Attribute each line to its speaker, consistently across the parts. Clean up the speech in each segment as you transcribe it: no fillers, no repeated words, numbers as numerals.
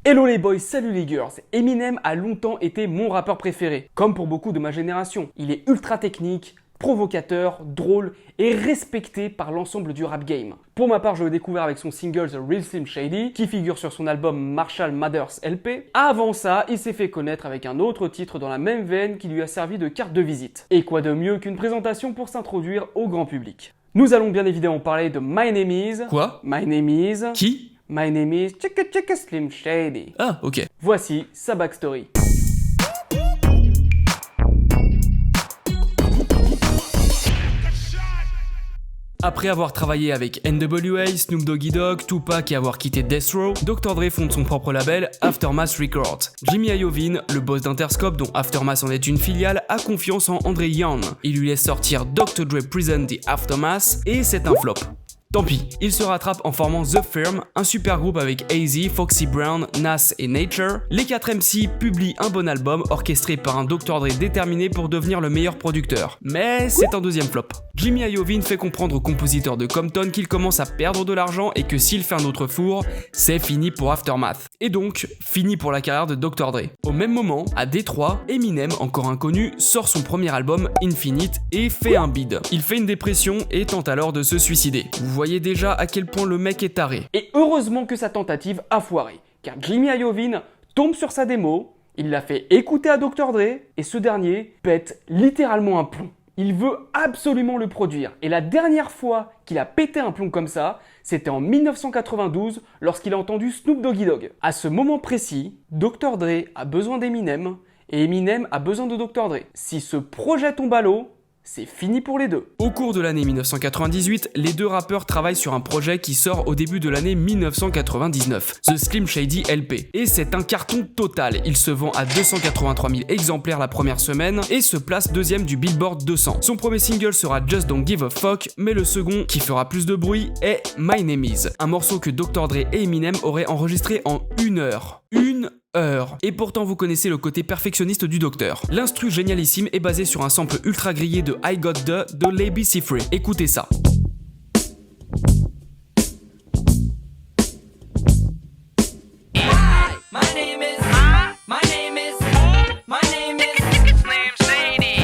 Speaker 1: Hello les boys, salut les girls. Eminem a longtemps été mon rappeur préféré, comme pour beaucoup de ma génération. Il est ultra technique, provocateur, drôle et respecté par l'ensemble du rap game. Pour ma part, je l'ai découvert avec son single The Real Slim Shady, qui figure sur son album Marshall Mathers LP. Avant ça, il s'est fait connaître avec un autre titre dans la même veine qui lui a servi de carte de visite. Et quoi de mieux qu'une présentation pour s'introduire au grand public. Nous allons bien évidemment parler de My Name Is...
Speaker 2: Quoi?
Speaker 1: My Name Is...
Speaker 2: Qui?
Speaker 1: My Name Is... Chicka Slim Shady.
Speaker 2: Ah, ok.
Speaker 1: Voici sa backstory.
Speaker 2: Après avoir travaillé avec NWA, Snoop Doggy Dogg, Tupac et avoir quitté Death Row, Dr. Dre fonde son propre label, Aftermath Records. Jimmy Iovine, le boss d'Interscope dont Aftermath en est une filiale, a confiance en Andre Young. Il lui laisse sortir Dr. Dre Present the Aftermath et c'est un flop. Tant pis, il se rattrape en formant The Firm, un super groupe avec AZ, Foxy Brown, Nas et Nature. Les 4 MC publient un bon album orchestré par un Dr. Dre déterminé pour devenir le meilleur producteur. Mais c'est un deuxième flop. Jimmy Iovine fait comprendre au compositeur de Compton qu'il commence à perdre de l'argent et que s'il fait un autre four, c'est fini pour Aftermath. Et donc, fini pour la carrière de Dr. Dre. Au même moment, à Détroit, Eminem, encore inconnu, sort son premier album, Infinite, et fait un bid. Il fait une dépression et tente alors de se suicider. Vous voyez déjà à quel point le mec est taré.
Speaker 1: Et heureusement que sa tentative a foiré, car Jimmy Iovine tombe sur sa démo, il la fait écouter à Dr. Dre, et ce dernier pète littéralement un plomb. Il veut absolument le produire, et la dernière fois qu'il a pété un plomb comme ça, c'était en 1992 lorsqu'il a entendu Snoop Doggy Dogg. À ce moment précis, Dr. Dre a besoin d'Eminem, et Eminem a besoin de Dr. Dre. Si ce projet tombe à l'eau, c'est fini pour les deux.
Speaker 2: Au cours de l'année 1998, les deux rappeurs travaillent sur un projet qui sort au début de l'année 1999, The Slim Shady LP. Et c'est un carton total, il se vend à 283 000 exemplaires la première semaine et se place deuxième du Billboard 200. Son premier single sera Just Don't Give a Fuck, mais le second, qui fera plus de bruit, est My Name Is, un morceau que Dr. Dre et Eminem auraient enregistré en 1 heure. Et pourtant vous connaissez le côté perfectionniste du docteur. L'instru génialissime est basé sur un sample ultra grillé de I Got de Labi Siffré. Écoutez ça.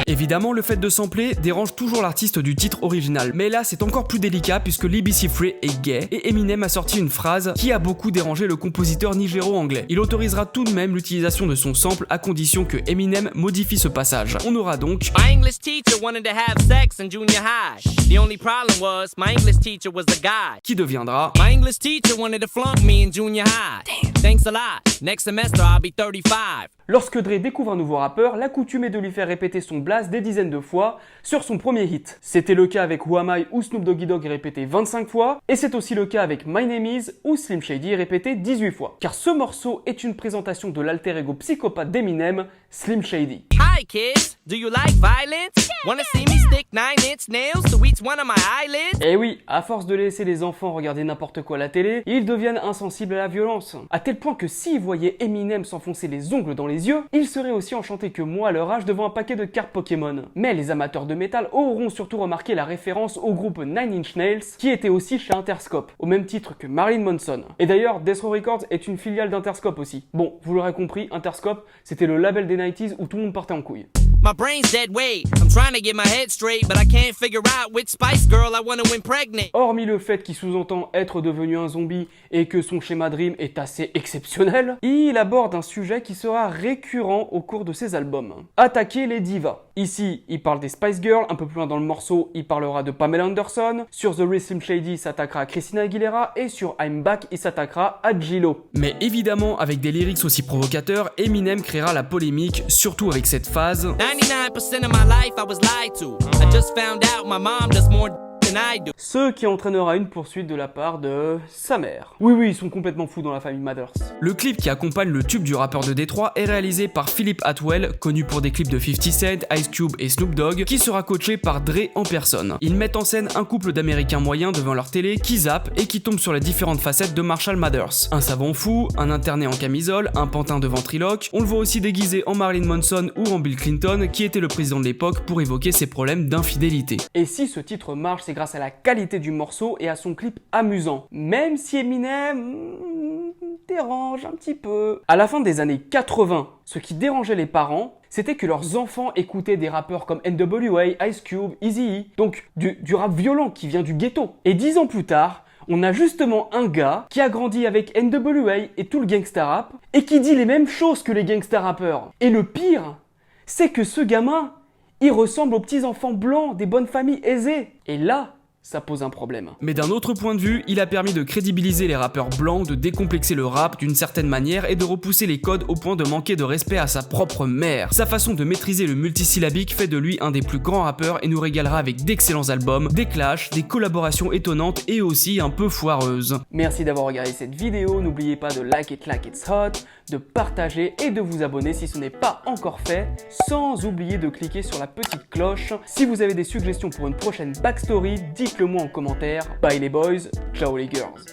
Speaker 2: Évidemment, le fait de sampler dérange toujours l'artiste du titre original, mais là c'est encore plus délicat puisque Labi Siffré est gay et Eminem a sorti une phrase qui a beaucoup dérangé le compositeur nigéro-anglais. Il autorisera tout de même l'utilisation de son sample à condition que Eminem modifie ce passage. On aura donc
Speaker 3: My English teacher wanted to have sex in junior high. The only problem was my English teacher was a guy.
Speaker 2: qui deviendra
Speaker 3: My English teacher wanted to flunk me in junior high. Damn. Thanks a lot. Next semester I'll be 35.
Speaker 1: Lorsque Dre découvre un nouveau rappeur, la coutume est de lui faire répéter son blast des dizaines de fois sur son premier hit. C'était le cas avec Who Am I où Snoop Doggy Dogg est répété 25 fois, et c'est aussi le cas avec My Name Is où Slim Shady est répété 18 fois. Car ce morceau est une présentation de l'alter ego psychopathe d'Eminem, Slim Shady.
Speaker 3: Hi kids, do you like violence? Wanna see me stick 9-inch nails to each one of my eyelids?
Speaker 1: Et oui, à force de laisser les enfants regarder n'importe quoi à la télé, ils deviennent insensibles à la violence. À tel point que s'ils voyaient Eminem s'enfoncer les ongles dans les yeux, ils seraient aussi enchantés que moi à leur âge devant un paquet de cartes Pokémon. Mais les amateurs de métal auront surtout remarqué la référence au groupe Nine Inch Nails, qui était aussi chez Interscope, au même titre que Marilyn Manson. Et d'ailleurs, Death Row Records est une filiale d'Interscope aussi. Bon, vous l'aurez compris, Interscope, c'était le label des 90s où tout le monde partait en couille.
Speaker 3: My brain's dead weight. I'm trying to get my head straight, but I can't figure out which Spice Girl I want to impregnate.
Speaker 1: Hormis le fait qu'il sous-entend être devenu un zombie et que son schéma Dream est assez exceptionnel, il aborde un sujet qui sera récurrent au cours de ses albums. Attaquer les divas. Ici, il parle des Spice Girls, un peu plus loin dans le morceau, il parlera de Pamela Anderson, sur The Real Slim Shady, il s'attaquera à Christina Aguilera, et sur I'm Back, il s'attaquera à J-Lo.
Speaker 2: Mais évidemment, avec des lyrics aussi provocateurs, Eminem créera la polémique, surtout avec cette phase
Speaker 3: 99% of my life I was lied to. I just found out my mom does more than I do.
Speaker 1: Ce qui entraînera une poursuite de la part de sa mère. Oui, ils sont complètement fous dans la famille Mathers.
Speaker 2: Le clip qui accompagne le tube du rappeur de Détroit est réalisé par Philip Atwell, connu pour des clips de 50 Cent, Ice Cube et Snoop Dogg, qui sera coaché par Dre en personne. Ils mettent en scène un couple d'Américains moyens devant leur télé qui zappent et qui tombent sur les différentes facettes de Marshall Mathers. Un savant fou, un interné en camisole, un pantin de ventriloque, on le voit aussi déguisé en Marilyn Manson ou en Bill Clinton, qui était le président de l'époque pour évoquer ses problèmes d'infidélité.
Speaker 1: Et si ce titre marche, c'est grâce à la qualité du morceau et à son clip amusant, même si Eminem dérange un petit peu. À la fin des années 80, ce qui dérangeait les parents, c'était que leurs enfants écoutaient des rappeurs comme NWA, Ice Cube, Eazy-E, donc du rap violent qui vient du ghetto. Et 10 ans plus tard, on a justement un gars qui a grandi avec NWA et tout le gangsta rap et qui dit les mêmes choses que les gangsta rappeurs. Et le pire, c'est que ce gamin, il ressemble aux petits enfants blancs des bonnes familles aisées. Et là, ça pose un problème.
Speaker 2: Mais d'un autre point de vue, il a permis de crédibiliser les rappeurs blancs, de décomplexer le rap d'une certaine manière et de repousser les codes au point de manquer de respect à sa propre mère. Sa façon de maîtriser le multisyllabique fait de lui un des plus grands rappeurs et nous régalera avec d'excellents albums, des clashs, des collaborations étonnantes et aussi un peu foireuses.
Speaker 1: Merci d'avoir regardé cette vidéo, n'oubliez pas de like it like it's hot, de partager et de vous abonner si ce n'est pas encore fait, sans oublier de cliquer sur la petite cloche. Si vous avez des suggestions pour une prochaine backstory, dites-le moi en commentaire. Bye les boys, ciao les girls.